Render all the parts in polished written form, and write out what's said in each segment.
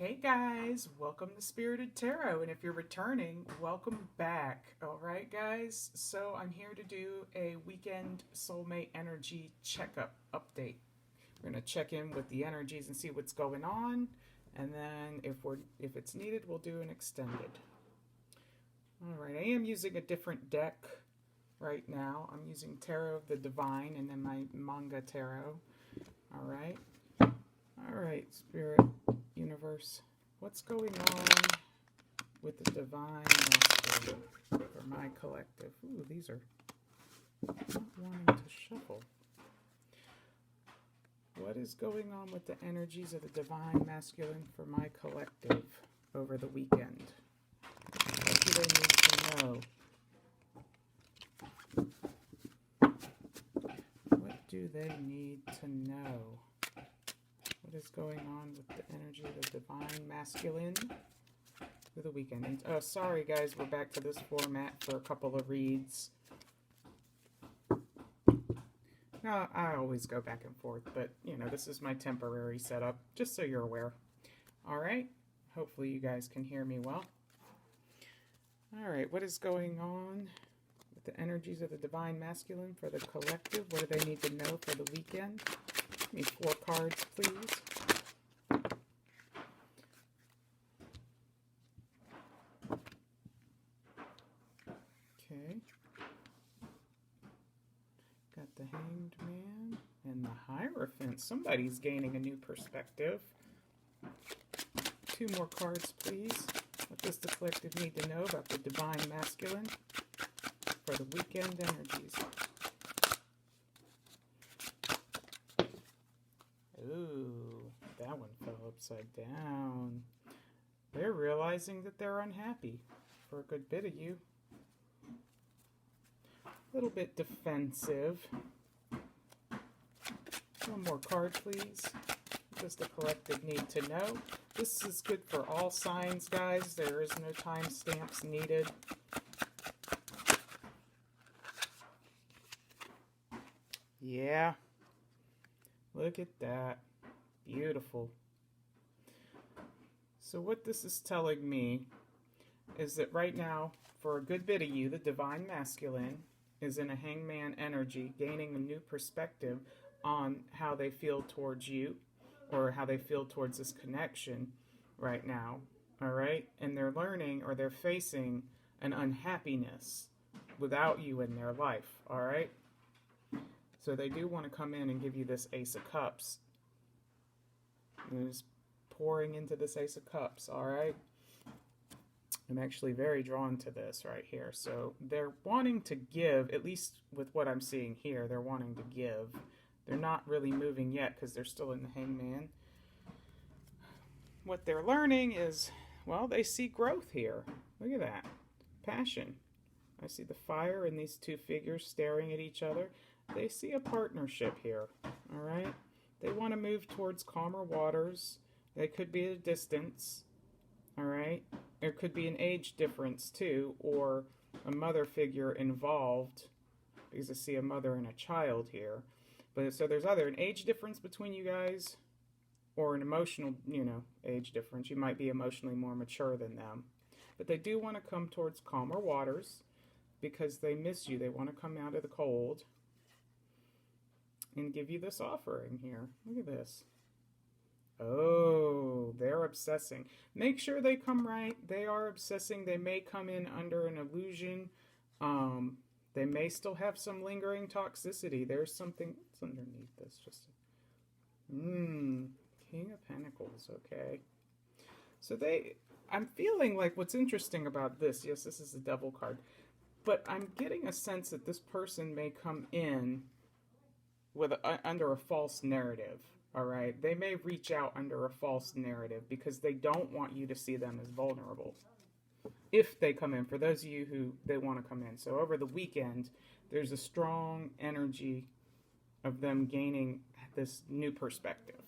Hey guys, welcome to Spirited Tarot, and if you're returning, welcome back. All right, guys, so I'm here to do a weekend soulmate energy checkup update. We're going to check in with the energies and see what's going on, and then if it's needed, we'll do an extended. All right, I am using a different deck right now. I'm using Tarot of the Divine and then my manga tarot. All right, Spirit, Universe, what's going on with the Divine Masculine for my collective? Ooh, these are not wanting to shuffle. What is going on with the energies of the Divine Masculine for my collective over the weekend? What do they need to know? What do they need to know? What is going on with the energy of the Divine Masculine for the weekend? And, oh, sorry guys, we're back to this format for a couple of reads. No, I always go back and forth, but you know, this is my temporary setup, just so you're aware. All right, hopefully you guys can hear me well. All right, what is going on with the energies of the Divine Masculine for the collective? What do they need to know for the weekend? Give me 4 cards, please. Okay. Got the Hanged Man and the Hierophant. Somebody's gaining a new perspective. 2 more cards, please. What does the collective need to know about the Divine Masculine for the weekend energies? Ooh, that one fell upside down. They're realizing that they're unhappy for a good bit of you. A little bit defensive. 1 more card, please. What does the collective need to know? This is good for all signs, guys. There is no time stamps needed. Yeah. Look at that. Beautiful. So what this is telling me is that right now, for a good bit of you, the Divine Masculine is in a hangman energy, gaining a new perspective on how they feel towards you or how they feel towards this connection right now. All right? And they're learning or they're facing an unhappiness without you in their life. All right? So they do want to come in and give you this Ace of Cups. And just pouring into this Ace of Cups, all right? I'm actually very drawn to this right here. So they're wanting to give, at least with what I'm seeing here, they're wanting to give. They're not really moving yet because they're still in the Hangman. What they're learning is, well, they see growth here. Look at that. Passion. I see the fire in these 2 figures staring at each other. They see a partnership here, all right? They want to move towards calmer waters. They could be at a distance, all right? There could be an age difference, too, or a mother figure involved, because I see a mother and a child here. But so there's either an age difference between you guys or an emotional, age difference. You might be emotionally more mature than them. But they do want to come towards calmer waters because they miss you. They want to come out of the cold and give you this offering here. Look at this. Oh, they're obsessing. Make sure they come right. They are obsessing. They may come in under an illusion. They may still have some lingering toxicity. There's something that's underneath this. Just King of Pentacles. Okay. So I'm feeling like what's interesting about this. Yes, this is the Devil card, but I'm getting a sense that this person may come in with under a false narrative. All right, they may reach out under a false narrative because they don't want you to see them as vulnerable. If they come in, for those of you who they want to come in. So over the weekend, there's a strong energy of them gaining this new perspective.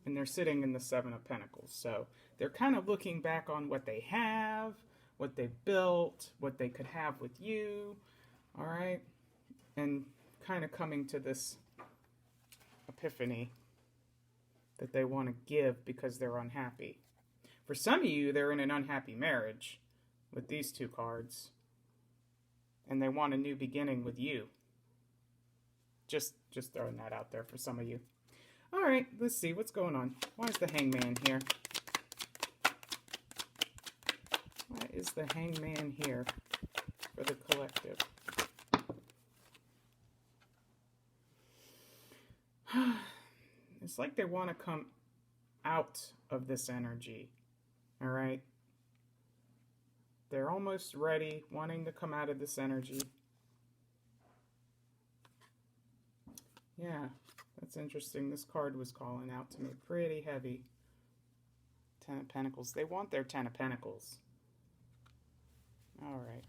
And they're sitting in the 7 of Pentacles. So they're kind of looking back on what they have, what they've built, what they could have with you. All right, and kind of coming to this epiphany that they want to give because they're unhappy. For some of you, they're in an unhappy marriage with these two cards. And they want a new beginning with you. Just throwing that out there for some of you. All right, let's see what's going on. Why is the Hangman here? Why is the Hangman here for the collective? It's like they want to come out of this energy. All right? They're almost ready, wanting to come out of this energy. Yeah, that's interesting. This card was calling out to me pretty heavy. Ten of Pentacles. They want their Ten of Pentacles. All right.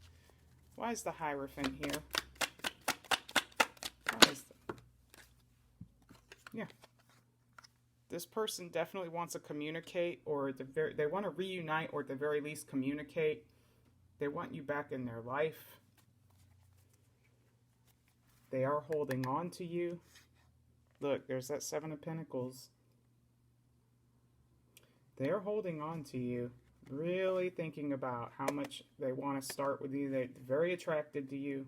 Why is the Hierophant here? Why is the... Yeah. This person definitely wants to communicate, or at the they want to reunite, or at the very least communicate. They want you back in their life. They are holding on to you. Look, there's that Seven of Pentacles. They are holding on to you, really thinking about how much they want to start with you. They're very attracted to you.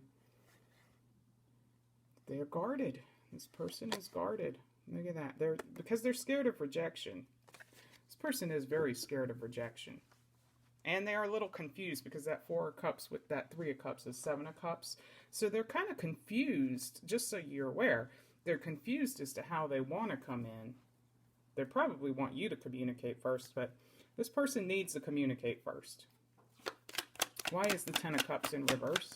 They're guarded. This person is guarded. Look at that. Because they're scared of rejection. This person is very scared of rejection. And they are a little confused because that Four of Cups with that Three of Cups is Seven of Cups. So they're kind of confused, just so you're aware. They're confused as to how they want to come in. They probably want you to communicate first, but this person needs to communicate first. Why is the Ten of Cups in reverse?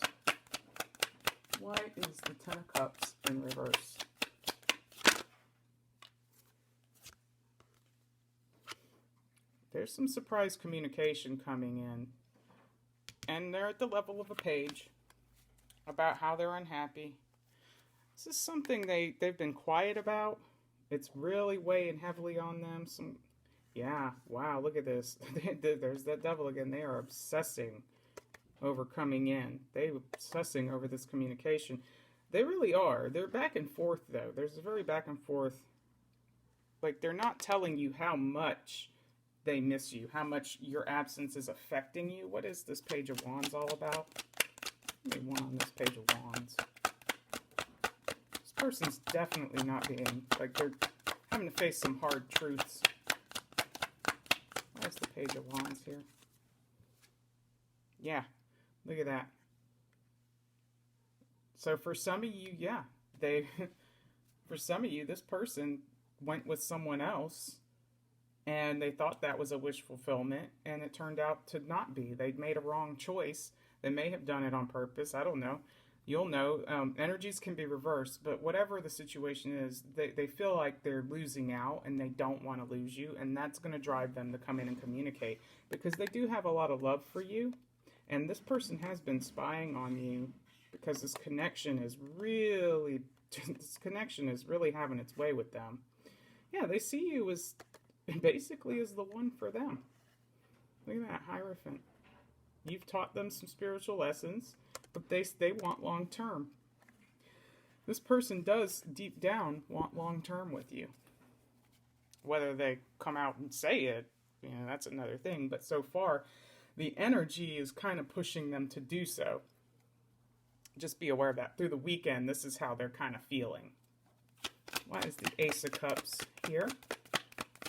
Why is the Ten of Cups in reverse? There's some surprise communication coming in. And they're at the level of a page about how they're unhappy. This is something they've been quiet about. It's really weighing heavily on them. Yeah, wow, look at this. There's that Devil again. They are obsessing over coming in. They're obsessing over this communication. They really are. They're back and forth, though. There's a very back and forth. Like, they're not telling you how much they miss you, how much your absence is affecting you. What is this Page of Wands all about? Give me one on this Page of Wands. This person's definitely not being, like, they're having to face some hard truths. Why is the Page of Wands here? Yeah, look at that. So for some of you, yeah, for some of you, this person went with someone else, and they thought that was a wish fulfillment, and it turned out to not be. They made a wrong choice. They may have done it on purpose. I don't know. You'll know. Energies can be reversed, but whatever the situation is, they feel like they're losing out, and they don't want to lose you, and that's going to drive them to come in and communicate, because they do have a lot of love for you, and this person has been spying on you, because this connection is really having its way with them. Yeah, they see you as basically as the one for them. Look at that Hierophant. You've taught them some spiritual lessons, but they want long term. This person does deep down want long term with you. Whether they come out and say it, that's another thing. But so far, the energy is kind of pushing them to do so. Just be aware of that. Through the weekend, this is how they're kind of feeling. Why is the Ace of Cups here?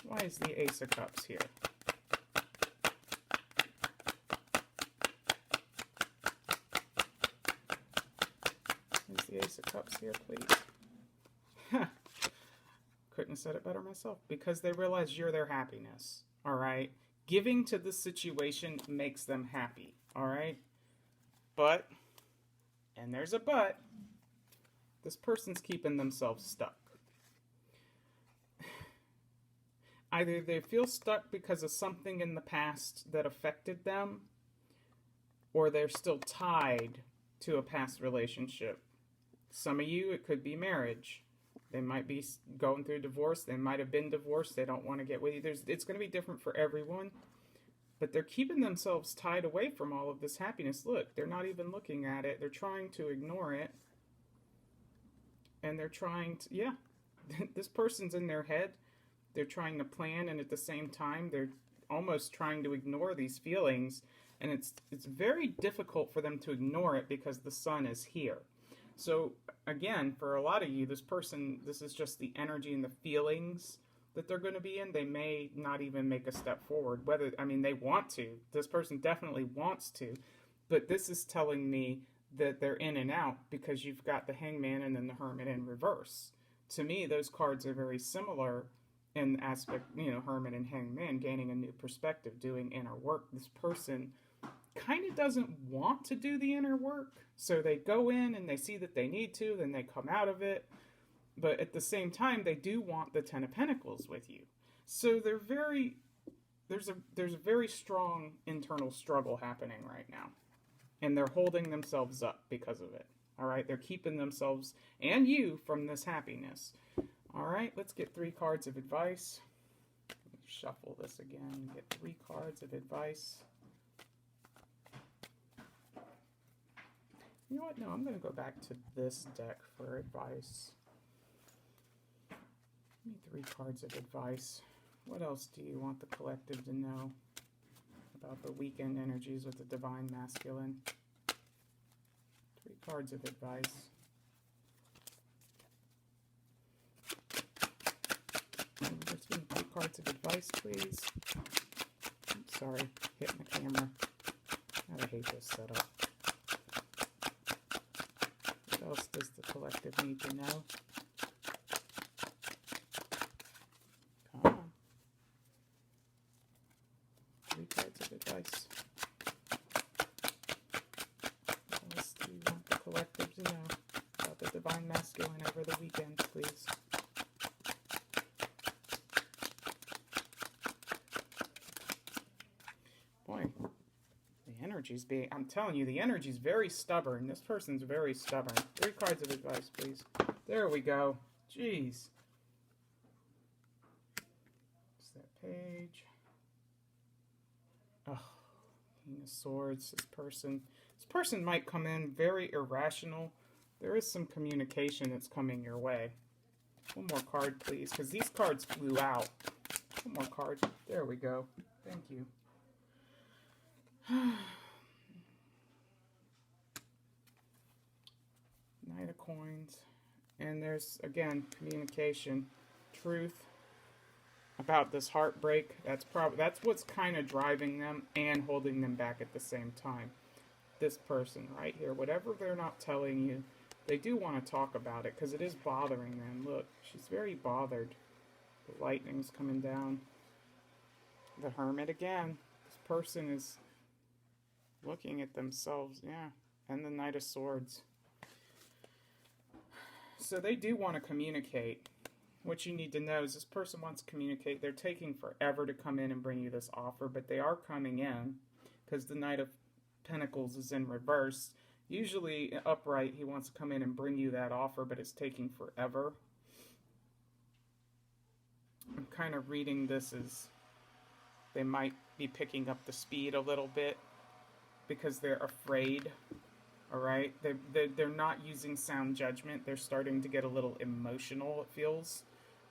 Why is the Ace of Cups here? Is the Ace of Cups here, please? Couldn't have said it better myself. Because they realize you're their happiness. All right? Giving to this situation makes them happy. All right? But, and there's a but, this person's keeping themselves stuck. Either they feel stuck because of something in the past that affected them, or they're still tied to a past relationship. Some of you, it could be marriage. They might be going through divorce. They might have been divorced. They don't want to get with you. It's going to be different for everyone. But they're keeping themselves tied away from all of this happiness. Look, they're not even looking at it. They're trying to ignore it. And they're trying to, this person's in their head. They're trying to plan, and at the same time, they're almost trying to ignore these feelings, and it's very difficult for them to ignore it because the sun is here. So again, for a lot of you, this is just the energy and the feelings that they're going to be in. They may not even make a step forward. They want to. This person definitely wants to, but this is telling me that they're in and out because you've got the Hangman and then the Hermit in reverse. To me, those cards are very similar in aspect, Hermit and Hangman, gaining a new perspective, doing inner work. This person kind of doesn't want to do the inner work, so they go in and they see that they need to, then they come out of it. But at the same time, they do want the Ten of Pentacles with you. So there's a very strong internal struggle happening right now. And they're holding themselves up because of it. All right, they're keeping themselves and you from this happiness. All right, let's get 3 cards of advice. Let me shuffle this again. Get 3 cards of advice. You know what? No, I'm going to go back to this deck for advice. Give me 3 cards of advice. What else do you want the collective to know about the weekend energies with the Divine Masculine? 3 cards of advice. Just give me 3 cards of advice, please. Oops, sorry, hitting the camera. I hate this setup. What else does the collective need to know? Come on. 3 cards of advice. What else do you want the collective to know about the Divine Masculine over the weekend, please? Boy, the energy's I'm telling you, the energy's very stubborn. This person's very stubborn. 3 cards of advice, please. There we go. Jeez. What's that page? Oh, King of Swords. This person might come in very irrational. There is some communication that's coming your way. One more card, please, because these cards flew out. One more card. There we go. Thank you. Knight of Coins. And there's, again, communication. Truth about this heartbreak. That's what's kind of driving them and holding them back at the same time. This person right here, whatever they're not telling you, they do want to talk about it because it is bothering them. Look, she's very bothered. The lightning's coming down. The Hermit again. This person is looking at themselves, yeah. And the Knight of Swords. So they do want to communicate. What you need to know is this person wants to communicate. They're taking forever to come in and bring you this offer, but they are coming in because the Knight of Pentacles is in reverse. Usually upright, he wants to come in and bring you that offer, but it's taking forever. I'm kind of reading this as they might be picking up the speed a little bit because they're afraid. All right, they're not using sound judgment. They're starting to get a little emotional, it feels,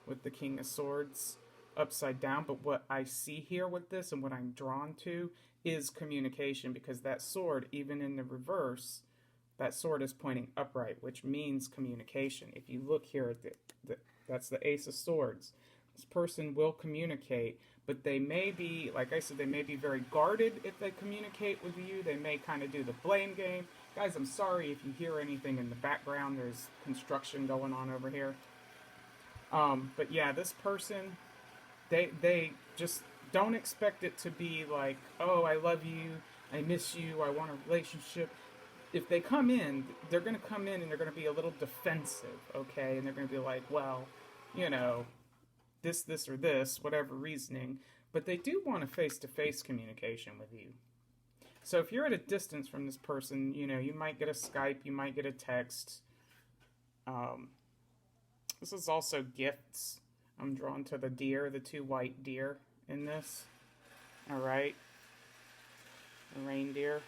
with the King of Swords upside down. But what I see here with this and what I'm drawn to is communication, because that sword, even in the reverse, that sword is pointing upright, which means communication. If you look here at that's the Ace of Swords. This person will communicate, but they may be, like I said, they may be very guarded if they communicate with you. They may kind of do the blame game. Guys, I'm sorry if you hear anything in the background. There's construction going on over here. But yeah, this person, they just don't expect it to be like, oh, I love you, I miss you, I want a relationship. If they come in, they're going to come in and they're going to be a little defensive, okay? And they're going to be like, well, you know, this, or this, whatever reasoning. But they do want a face-to-face communication with you. So if you're at a distance from this person, you know, you might get a Skype, you might get a text. This is also gifts. I'm drawn to the deer, the 2 white deer in this. All right. The reindeer.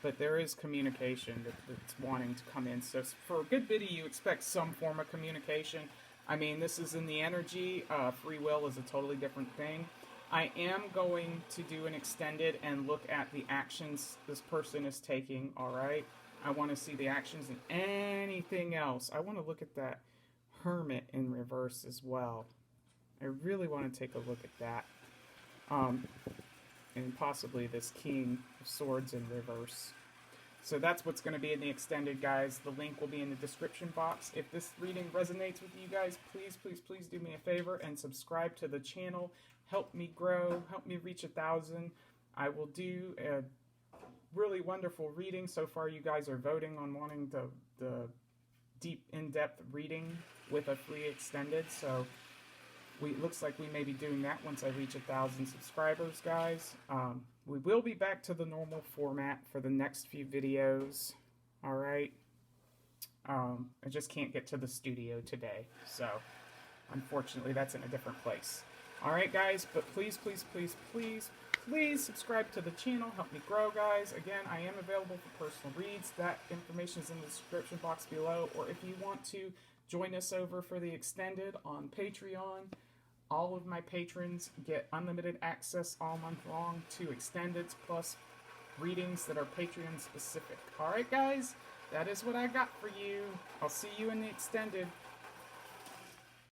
But there is communication that's wanting to come in. So for a good bit of you, expect some form of communication. I mean, this is in the energy. Free will is a totally different thing. I am going to do an extended and look at the actions this person is taking, all right? I want to see the actions and anything else. I want to look at that Hermit in reverse as well. I really want to take a look at that. And possibly this King of Swords in reverse. So that's what's going to be in the extended, guys. The link will be in the description box. If this reading resonates with you guys, please, please, please do me a favor and subscribe to the channel. Help me grow. Help me reach 1,000. I will do a really wonderful reading. So far, you guys are voting on wanting the deep, in-depth reading with a free extended. So looks like we may be doing that once I reach 1,000 subscribers, guys. We will be back to the normal format for the next few videos. All right. I just can't get to the studio today, so unfortunately that's in a different place. All right, guys, but please, please, please, please, please subscribe to the channel. Help me grow, guys. Again, I am available for personal reads. That information is in the description box below. Or if you want to join us over for the extended on Patreon, all of my patrons get unlimited access all month long to extendeds plus readings that are Patreon specific. All right, guys, that is what I got for you. I'll see you in the extended.